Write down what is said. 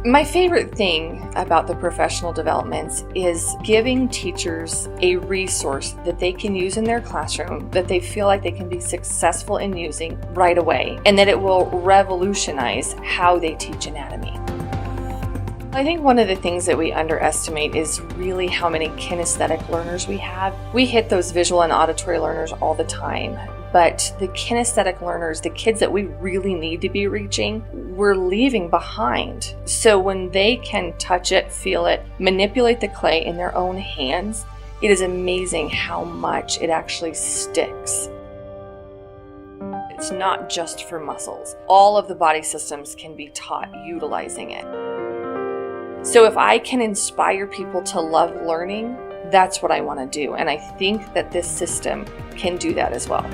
My favorite thing about the professional developments is giving teachers a resource that they can use in their classroom that they feel like they can be successful in using right away, and that it will revolutionize how they teach anatomy. I think one of the things that we underestimate is really how many kinesthetic learners we have. We hit those visual and auditory learners all the time, but the kinesthetic learners, the kids that we really need to be reaching, we're leaving behind. So when they can touch it, feel it, manipulate the clay in their own hands, it is amazing how much it actually sticks. It's not just for muscles. All of the body systems can be taught utilizing it. So if I can inspire people to love learning, that's what I want to do. And I think that this system can do that as well.